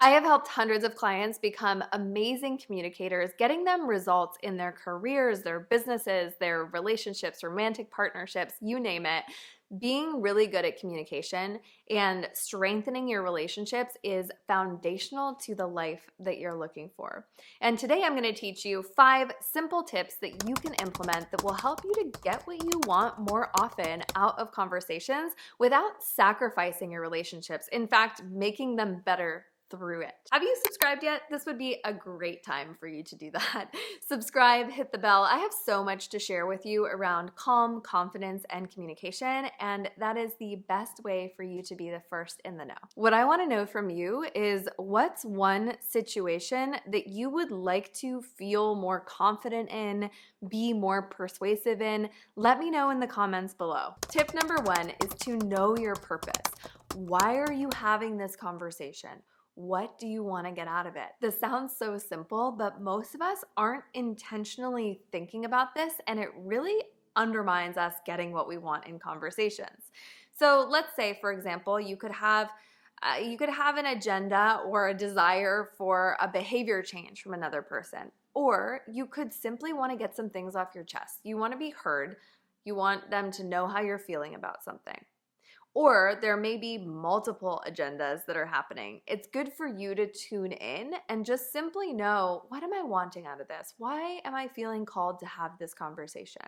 I have helped hundreds of clients become amazing communicators, getting them results in their careers, their businesses, their relationships, romantic partnerships, you name it. Being really good at communication and strengthening your relationships is foundational to the life that you're looking for. And today I'm going to teach you 5 simple tips that you can implement that will help you to get what you want more often out of conversations without sacrificing your relationships. In fact, making them better through it. Have you subscribed yet? This would be a great time for you to do that. Subscribe, hit the bell. I have so much to share with you around calm, confidence, and communication, and that is the best way for you to be the first in the know. What I want to know from you is what's one situation that you would like to feel more confident in, be more persuasive in? Let me know in the comments below. Tip number 1 is to know your purpose. Why are you having this conversation? What do you want to get out of it? This sounds so simple, but most of us aren't intentionally thinking about this, and it really undermines us getting what we want in conversations. So let's say, for example, you could have an agenda or a desire for a behavior change from another person, or you could simply want to get some things off your chest. You want to be heard. You want them to know how you're feeling about something. Or there may be multiple agendas that are happening. It's good for you to tune in and just simply know, what am I wanting out of this? Why am I feeling called to have this conversation?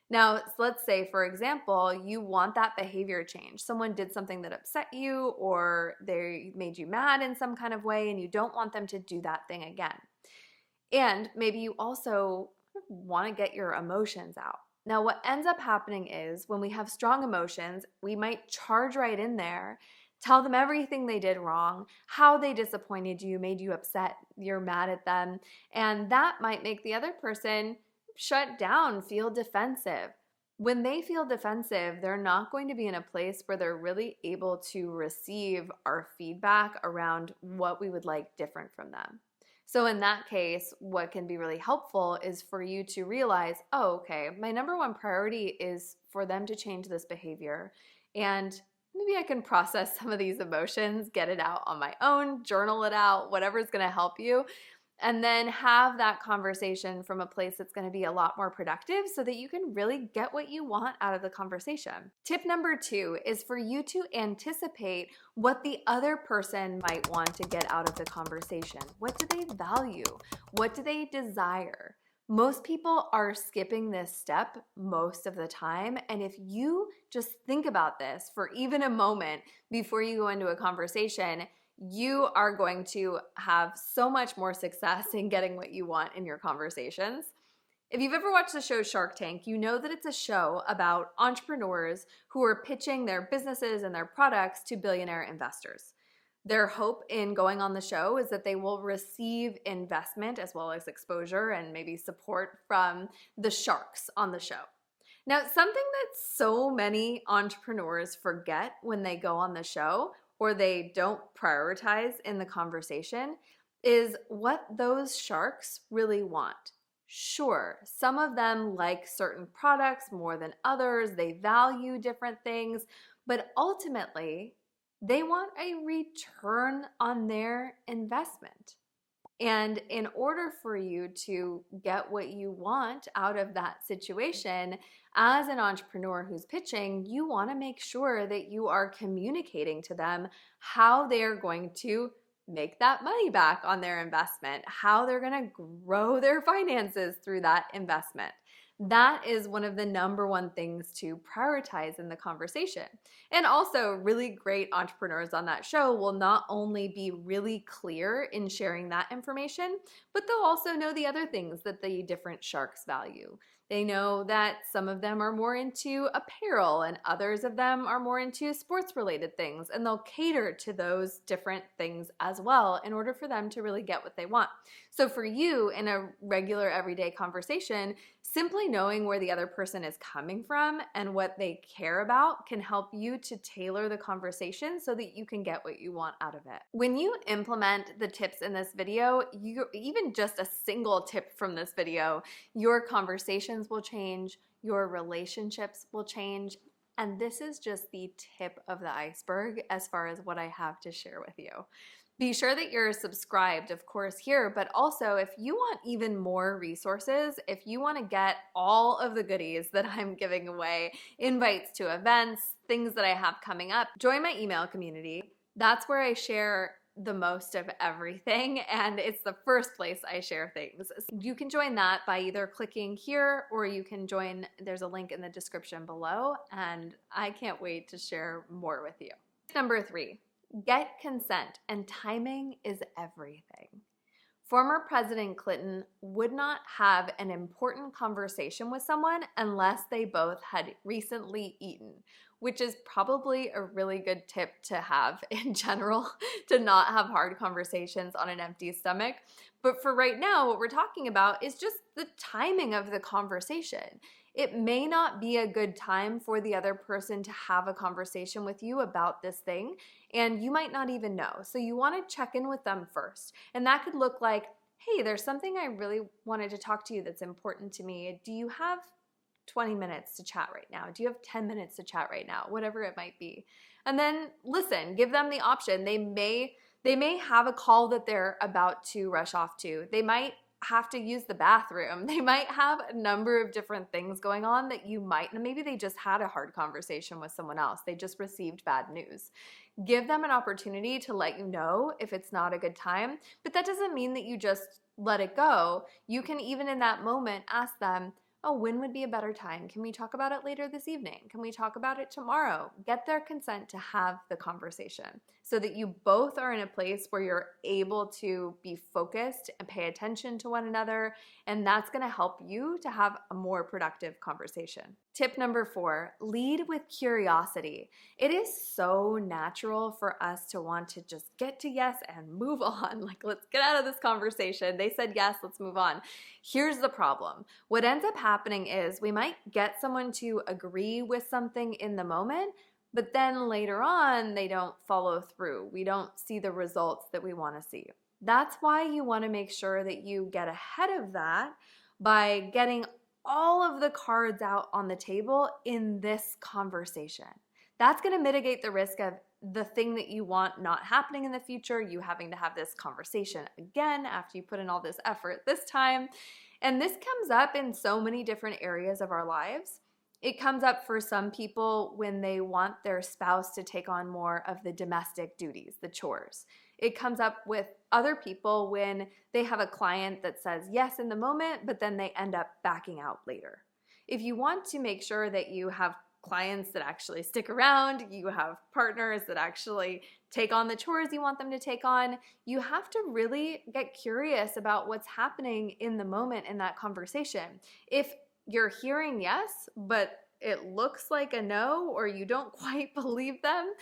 Now, let's say, for example, you want that behavior change. Someone did something that upset you, or they made you mad in some kind of way, and you don't want them to do that thing again. And maybe you also want to get your emotions out. Now, what ends up happening is when we have strong emotions, we might charge right in there, tell them everything they did wrong, how they disappointed you, made you upset, you're mad at them, and that might make the other person shut down, feel defensive. When they feel defensive, they're not going to be in a place where they're really able to receive our feedback around what we would like different from them. So in that case, what can be really helpful is for you to realize, oh, okay, my number 1 priority is for them to change this behavior. And maybe I can process some of these emotions, get it out on my own, journal it out, whatever's going to help you. And then have that conversation from a place that's going to be a lot more productive so that you can really get what you want out of the conversation. Tip number 2 is for you to anticipate what the other person might want to get out of the conversation. What do they value? What do they desire? Most people are skipping this step most of the time, and if you just think about this for even a moment before you go into a conversation, you are going to have so much more success in getting what you want in your conversations. If you've ever watched the show Shark Tank, you know that it's a show about entrepreneurs who are pitching their businesses and their products to billionaire investors. Their hope in going on the show is that they will receive investment as well as exposure and maybe support from the sharks on the show. Now, something that so many entrepreneurs forget when they go on the show, or they don't prioritize in the conversation, is what those sharks really want. Sure, some of them like certain products more than others, they value different things, but ultimately, they want a return on their investment. And in order for you to get what you want out of that situation, as an entrepreneur who's pitching, you want to make sure that you are communicating to them how they are going to make that money back on their investment, how they're going to grow their finances through that investment. That is one of the number 1 things to prioritize in the conversation. And also, really great entrepreneurs on that show will not only be really clear in sharing that information, but they'll also know the other things that the different sharks value. They know that some of them are more into apparel and others of them are more into sports-related things, and they'll cater to those different things as well in order for them to really get what they want. So for you, in a regular everyday conversation, simply knowing where the other person is coming from and what they care about can help you to tailor the conversation so that you can get what you want out of it. When you implement the tips in this video, even just a single tip from this video, your conversations will change, your relationships will change, and this is just the tip of the iceberg as far as what I have to share with you. Be sure that you're subscribed, of course, here, but also if you want even more resources, if you want to get all of the goodies that I'm giving away, invites to events, things that I have coming up, join my email community. That's where I share the most of everything, and it's the first place I share things. You can join that by either clicking here, or you can join, there's a link in the description below, and I can't wait to share more with you. Number 3. Get consent, and timing is everything. Former President Clinton would not have an important conversation with someone unless they both had recently eaten, which is probably a really good tip to have in general, to not have hard conversations on an empty stomach. But for right now, what we're talking about is just the timing of the conversation. It may not be a good time for the other person to have a conversation with you about this thing, and you might not even know. So you want to check in with them first. And that could look like, hey, there's something I really wanted to talk to you that's important to me. Do you have 20 minutes to chat right now? Do you have 10 minutes to chat right now? Whatever it might be. And then listen, give them the option. They may have a call that they're about to rush off to. They might have to use the bathroom. They might have a number of different things going on that you might, maybe they just had a hard conversation with someone else. They just received bad news. Give them an opportunity to let you know if it's not a good time, but that doesn't mean that you just let it go. You can even in that moment ask them, oh, when would be a better time? Can we talk about it later this evening? Can we talk about it tomorrow? Get their consent to have the conversation so that you both are in a place where you're able to be focused and pay attention to one another, and that's going to help you to have a more productive conversation. Tip number 4, lead with curiosity. It is so natural for us to want to just get to yes and move on. Like, let's get out of this conversation. They said yes, let's move on. Here's the problem. What ends up happening is we might get someone to agree with something in the moment, but then later on, they don't follow through. We don't see the results that we want to see. That's why you want to make sure that you get ahead of that by getting all of the cards out on the table in this conversation. That's going to mitigate the risk of the thing that you want not happening in the future, you having to have this conversation again after you put in all this effort this time. And this comes up in so many different areas of our lives. It comes up for some people when they want their spouse to take on more of the domestic duties, the chores. It comes up with other people when they have a client that says yes in the moment, but then they end up backing out later. If you want to make sure that you have clients that actually stick around, you have partners that actually take on the chores you want them to take on, you have to really get curious about what's happening in the moment in that conversation. If you're hearing yes, but it looks like a no, or you don't quite believe them,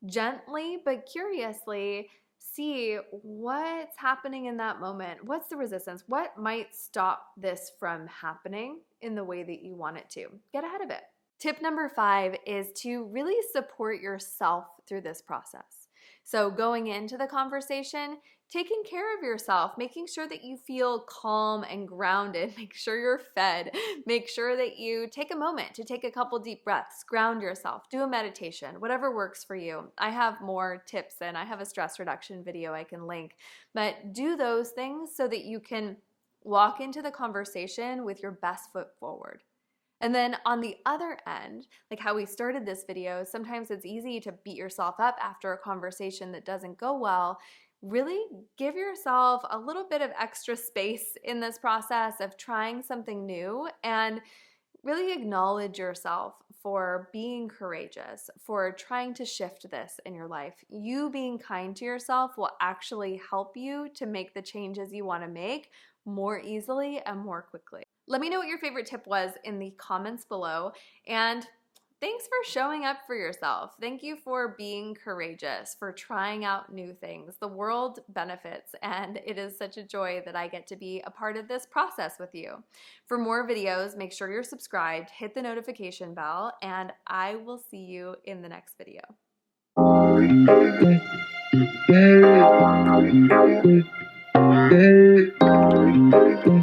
gently but curiously see what's happening in that moment. What's the resistance? What might stop this from happening in the way that you want it to? Get ahead of it. Tip number 5 is to really support yourself through this process. So going into the conversation, taking care of yourself, making sure that you feel calm and grounded, make sure you're fed, make sure that you take a moment to take a couple deep breaths, ground yourself, do a meditation, whatever works for you. I have more tips and I have a stress reduction video I can link, but do those things so that you can walk into the conversation with your best foot forward. And then on the other end, like how we started this video, sometimes it's easy to beat yourself up after a conversation that doesn't go well. Really give yourself a little bit of extra space in this process of trying something new, and really acknowledge yourself for being courageous, for trying to shift this in your life. You being kind to yourself will actually help you to make the changes you want to make more easily and more quickly. Let me know what your favorite tip was in the comments below, and thanks for showing up for yourself. Thank you for being courageous, for trying out new things. The world benefits, and it is such a joy that I get to be a part of this process with you. For more videos, make sure you're subscribed, hit the notification bell, and I will see you in the next video.